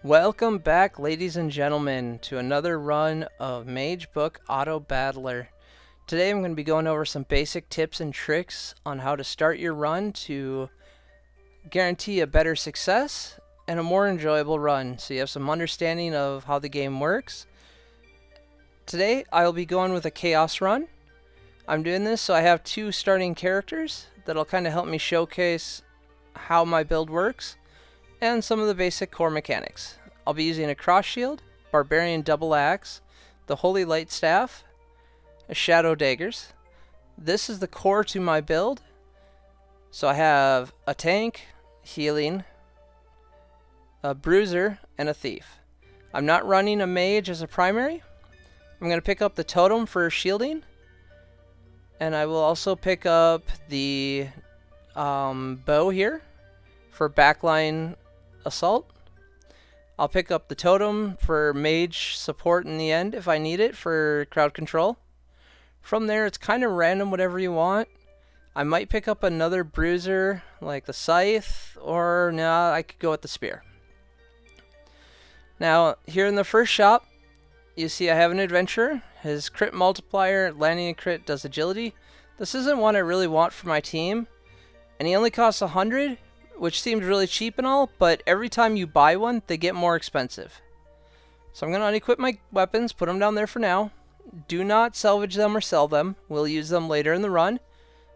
Welcome back, ladies and gentlemen, to another run of Mage Book Auto Battler. Today I'm going to be going over some basic tips and tricks on how to start your run to guarantee a better success and a more enjoyable run, so you have some understanding of how the game works. Today I'll be going with a Chaos run. I'm doing this so I have two starting characters that'll kind of help me showcase how my build works and some of the basic core mechanics. I'll be using a cross shield, barbarian double axe, the holy light staff, a shadow daggers. This is the core to my build. So I have a tank, healing, a bruiser, and a thief. I'm not running a mage as a primary. I'm going to pick up the totem for shielding, and I will also pick up the bow here for backline assault. I'll pick up the totem for mage support in the end if I need it for crowd control. From there, it's kind of random, whatever you want. I might pick up another bruiser like the scythe, or no, I could go with the spear. Now, here in the first shop, you see I have an adventurer. His crit multiplier, landing a crit, does agility. This isn't one I really want for my team, and he only costs 100, which seems really cheap and all, but every time you buy one, they get more expensive. So I'm going to unequip my weapons, put them down there for now. Do not salvage them or sell them. We'll use them later in the run.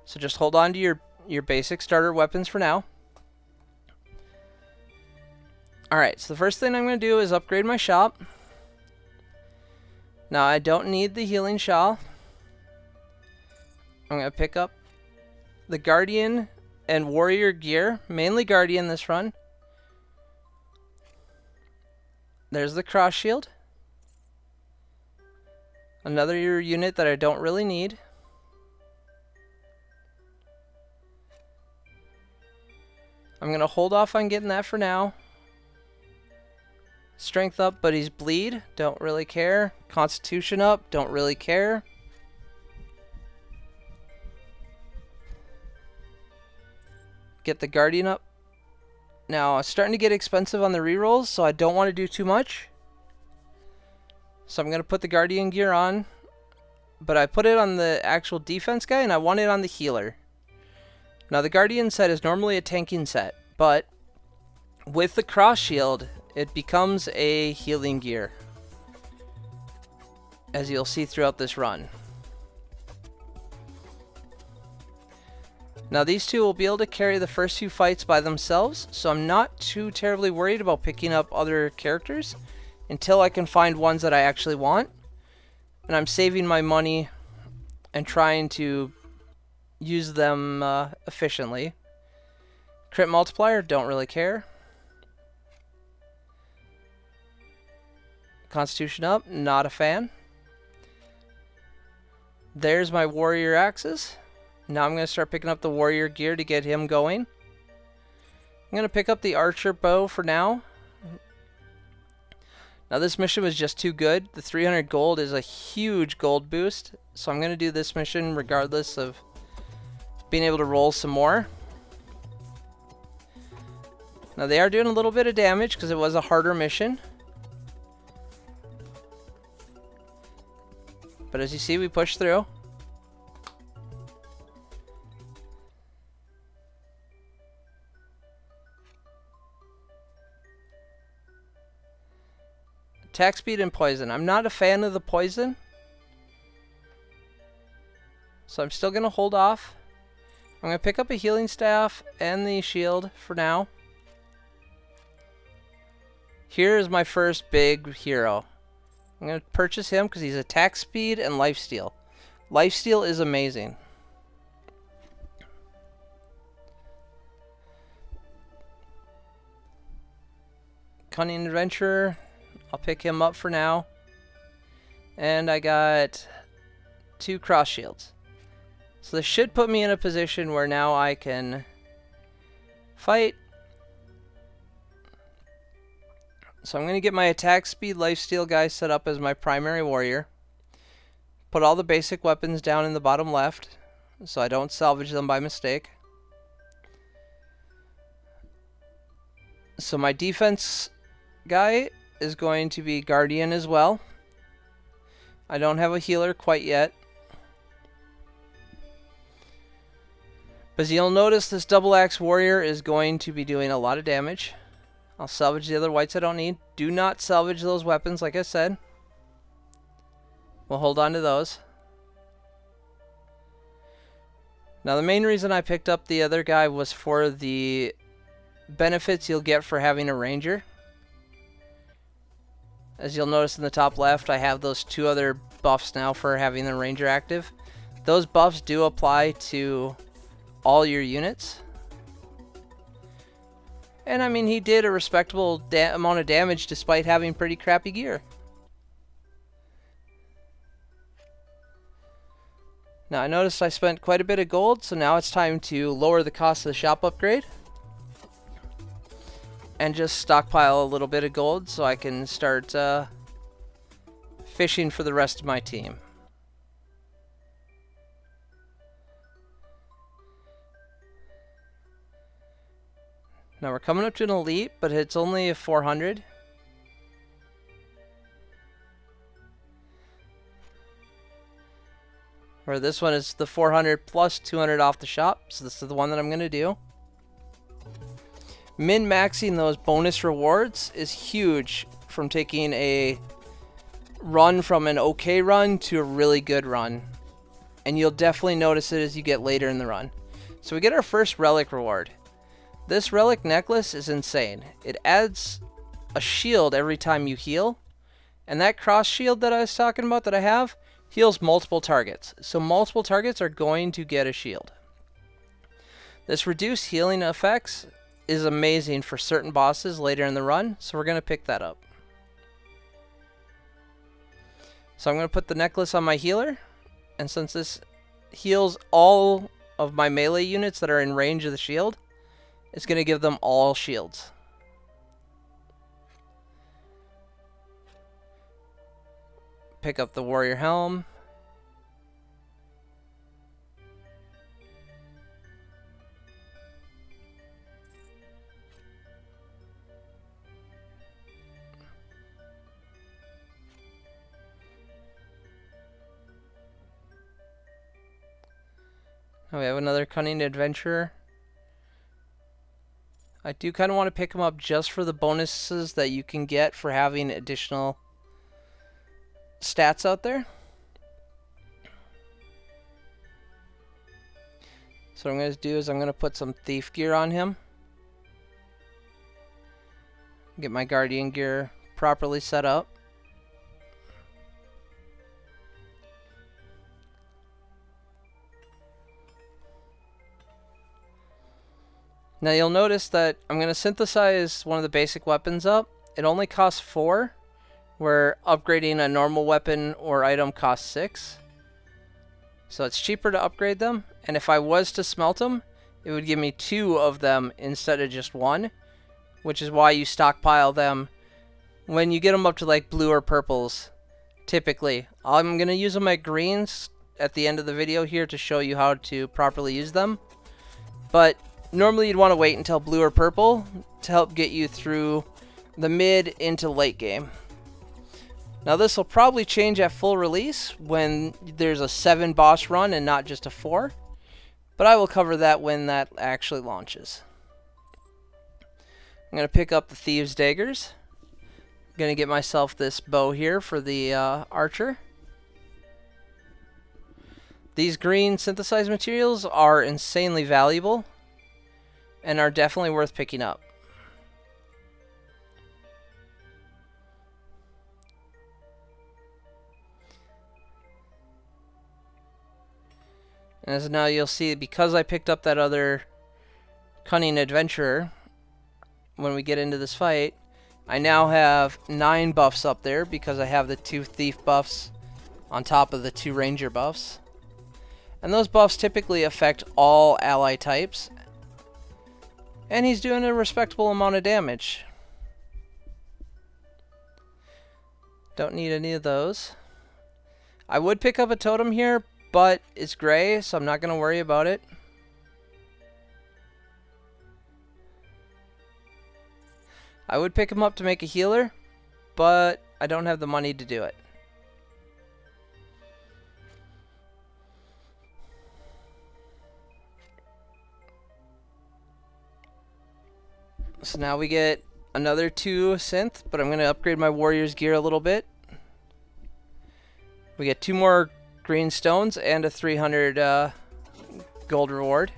So just hold on to your basic starter weapons for now. Alright, so the first thing I'm going to do is upgrade my shop. Now I don't need the healing shawl. I'm going to pick up the guardian and warrior gear, mainly guardian this run. There's the cross shield. Another unit that I don't really need. I'm going to hold off on getting that for now. Strength up, but he's bleed. Don't really care. Constitution up. Don't really care. Get the guardian up. Now, it's starting to get expensive on the rerolls, so I don't want to do too much. So I'm going to put the guardian gear on, but I put it on the actual defense guy, and I want it on the healer. Now, the guardian set is normally a tanking set, but with the cross shield, it becomes a healing gear, as you'll see throughout this run. Now these two will be able to carry the first few fights by themselves, so I'm not too terribly worried about picking up other characters until I can find ones that I actually want. And I'm saving my money and trying to use them efficiently. Crit multiplier, don't really care. Constitution up, not a fan. There's my warrior axes. Now I'm going to start picking up the warrior gear to get him going. I'm going to pick up the archer bow for now. Now this mission was just too good. The 300 gold is a huge gold boost, so I'm going to do this mission regardless of being able to roll some more. Now they are doing a little bit of damage because it was a harder mission. But as you see, we pushed through. Attack speed and poison. I'm not a fan of the poison, so I'm still going to hold off. I'm going to pick up a healing staff and the shield for now. Here is my first big hero. I'm going to purchase him because he's attack speed and lifesteal. Lifesteal is amazing. Cunning Adventurer. I'll pick him up for now. And I got 2 cross shields. So this should put me in a position where now I can fight. So I'm going to get my attack speed lifesteal guy set up as my primary warrior. Put all the basic weapons down in the bottom left so I don't salvage them by mistake. So my defense guy is going to be Guardian as well. I don't have a healer quite yet. But you'll notice this double axe warrior is going to be doing a lot of damage. I'll salvage the other whites I don't need. Do not salvage those weapons, like I said. We'll hold on to those. Now the main reason I picked up the other guy was for the benefits you'll get for having a ranger. As you'll notice in the top left, I have those 2 other buffs now for having the ranger active. Those buffs do apply to all your units. And I mean, he did a respectable amount of damage despite having pretty crappy gear. Now I noticed I spent quite a bit of gold, so now it's time to lower the cost of the shop upgrade. And just stockpile a little bit of gold so I can start fishing for the rest of my team. Now we're coming up to an elite, but it's only a 400. Where this one is the 400 plus 200 off the shop, so this is the one that I'm going to do. Min-maxing those bonus rewards is huge from taking a run from an okay run to a really good run. And you'll definitely notice it as you get later in the run. So we get our first relic reward. This relic necklace is insane. It adds a shield every time you heal. And that cross shield that I was talking about that I have heals multiple targets. So multiple targets are going to get a shield. This reduced healing effects is amazing for certain bosses later in the run. So we're going to pick that up. So I'm going to put the necklace on my healer. And since this heals all of my melee units that are in range of the shield, it's going to give them all shields. Pick up the warrior helm. Now we have another cunning adventurer. I do kind of want to pick him up just for the bonuses that you can get for having additional stats out there. So what I'm going to do is I'm going to put some thief gear on him. Get my guardian gear properly set up. Now you'll notice that I'm going to synthesize one of the basic weapons up. It only costs 4, where upgrading a normal weapon or item costs 6. So it's cheaper to upgrade them, and if I was to smelt them, it would give me 2 of them instead of just 1, which is why you stockpile them when you get them up to like blue or purples. Typically, I'm going to use them at greens at the end of the video here to show you how to properly use them, but normally you'd want to wait until blue or purple to help get you through the mid into late game. Now this will probably change at full release when there's a 7 boss run and not just a 4. But I will cover that when that actually launches. I'm going to pick up the Thieves' Daggers. I'm going to get myself this bow here for the archer. These green synthesized materials are insanely valuable and are definitely worth picking up. And as now you'll see, because I picked up that other cunning adventurer, when we get into this fight, I now have 9 buffs up there because I have the 2 thief buffs on top of the 2 ranger buffs. And those buffs typically affect all ally types. And he's doing a respectable amount of damage. Don't need any of those. I would pick up a totem here, but it's gray, so I'm not going to worry about it. I would pick him up to make a healer, but I don't have the money to do it. So now we get another 2 synth, but I'm going to upgrade my warrior's gear a little bit. We get 2 more green stones and a 300 gold reward.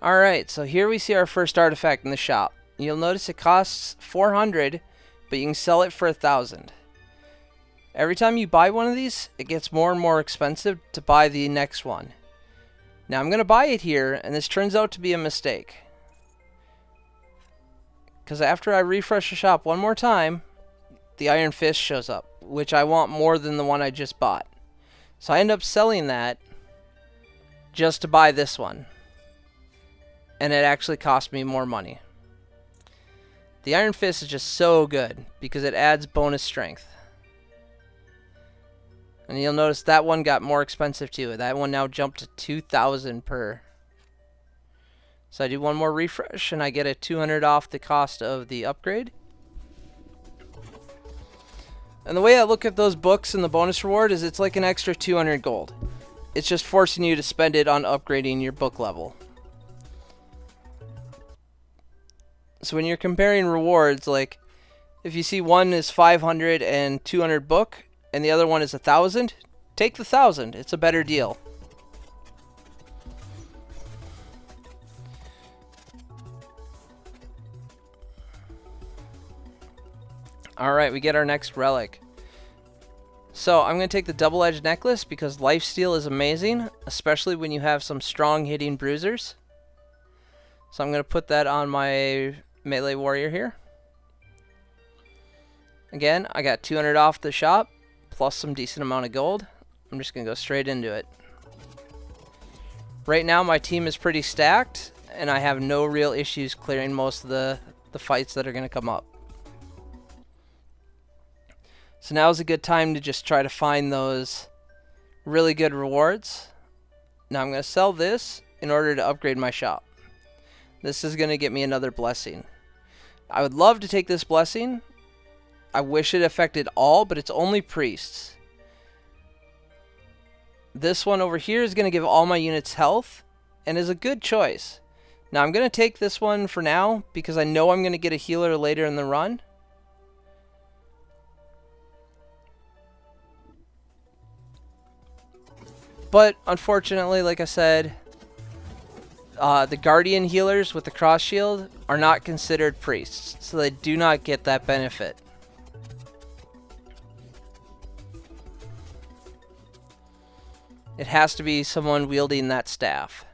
Alright, so here we see our first artifact in the shop. You'll notice it costs 400, but you can sell it for 1,000. Every time you buy one of these, it gets more and more expensive to buy the next one. Now I'm going to buy it here, and this turns out to be a mistake. Because after I refresh the shop one more time, the Iron Fist shows up, which I want more than the one I just bought. So I end up selling that just to buy this one. And it actually cost me more money. The Iron Fist is just so good because it adds bonus strength. And you'll notice that one got more expensive too. That one now jumped to 2,000 per. So I do one more refresh and I get a 200 off the cost of the upgrade. And the way I look at those books and the bonus reward is it's like an extra 200 gold. It's just forcing you to spend it on upgrading your book level. So when you're comparing rewards, like if you see one is 500 and 200 book and the other one is 1,000, take the 1,000. It's a better deal. Alright, we get our next relic. So I'm going to take the double-edged necklace because lifesteal is amazing, especially when you have some strong hitting bruisers. So I'm going to put that on my melee warrior here. Again, I got 200 off the shop, plus some decent amount of gold. I'm just going to go straight into it. Right now my team is pretty stacked, and I have no real issues clearing most of the fights that are going to come up. So now is a good time to just try to find those really good rewards. Now I'm going to sell this in order to upgrade my shop. This is going to get me another blessing. I would love to take this blessing. I wish it affected all, but it's only priests. This one over here is going to give all my units health and is a good choice. Now I'm going to take this one for now because I know I'm going to get a healer later in the run. But unfortunately, like I said, the Guardian healers with the cross shield are not considered priests, so they do not get that benefit. It has to be someone wielding that staff.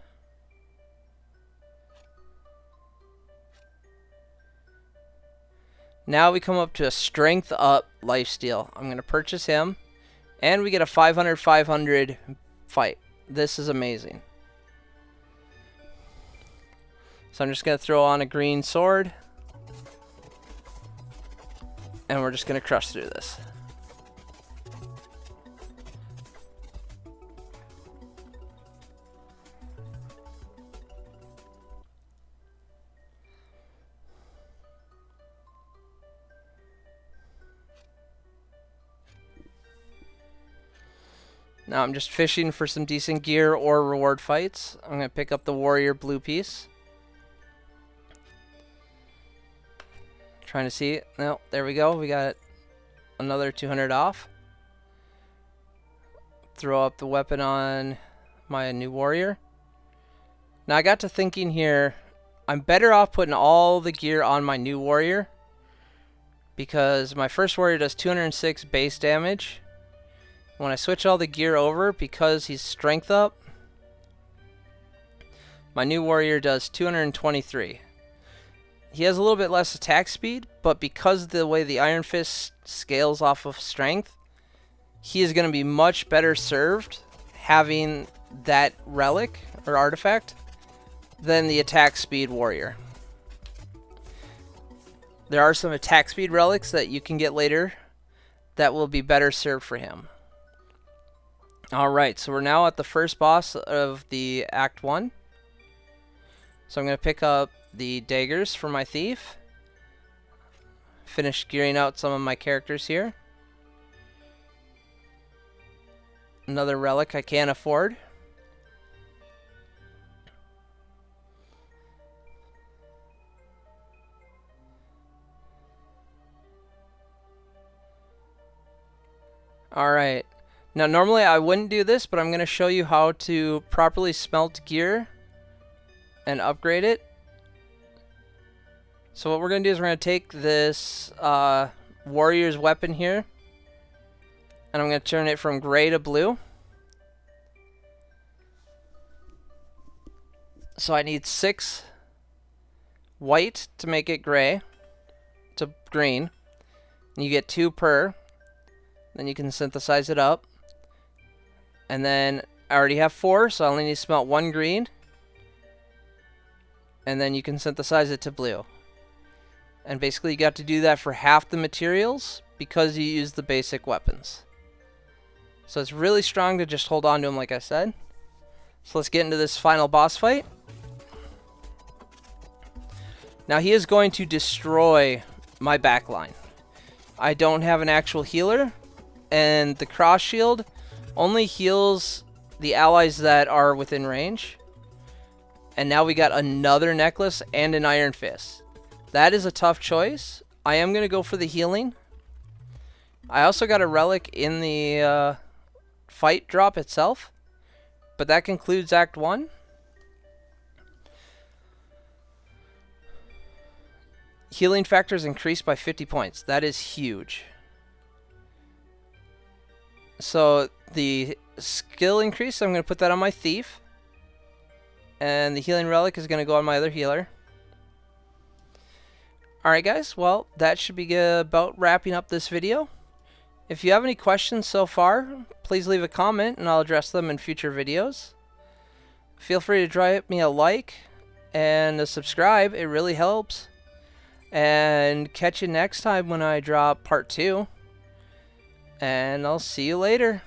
Now we come up to a strength up lifesteal. I'm going to purchase him, and we get a 500-500 fight. This is amazing. So I'm just going to throw on a green sword, and we're just going to crush through this. Now I'm just fishing for some decent gear or reward fights. I'm going to pick up the warrior blue piece. Trying to see it. No, there we go. We got another 200 off. Throw up the weapon on my new warrior. Now I got to thinking here, I'm better off putting all the gear on my new warrior because my first warrior does 206 base damage. When I switch all the gear over, because he's strength up, my new warrior does 223. He has a little bit less attack speed, but because of the way the Iron Fist scales off of strength, he is going to be much better served having that relic or artifact than the attack speed warrior. There are some attack speed relics that you can get later that will be better served for him. Alright, so we're now at the first boss of the Act 1. So I'm going to pick up the daggers for my thief. Finish gearing out some of my characters here. Another relic I can't afford. Alright. Now normally I wouldn't do this, but I'm going to show you how to properly smelt gear and upgrade it. So what we're going to do is we're going to take this warrior's weapon here, and I'm going to turn it from gray to blue. So I need 6 white to make it gray to green. And you get 2 per. Then you can synthesize it up. And then I already have 4, so I only need to smelt 1 green. And then you can synthesize it to blue. And basically you got to do that for half the materials because you use the basic weapons. So it's really strong to just hold on to them like I said. So let's get into this final boss fight. Now he is going to destroy my backline. I don't have an actual healer, and the cross shield only heals the allies that are within range. And now we got another necklace and an iron fist. That is a tough choice. I am going to go for the healing. I also got a relic in the fight drop itself. But that concludes Act 1. Healing factors increased by 50 points. That is huge. So the skill increase, I'm going to put that on my thief. And the healing relic is going to go on my other healer. Alright guys, well, that should be about wrapping up this video. If you have any questions so far, please leave a comment and I'll address them in future videos. Feel free to drop me a like and a subscribe, it really helps. And catch you next time when I drop part 2. And I'll see you later.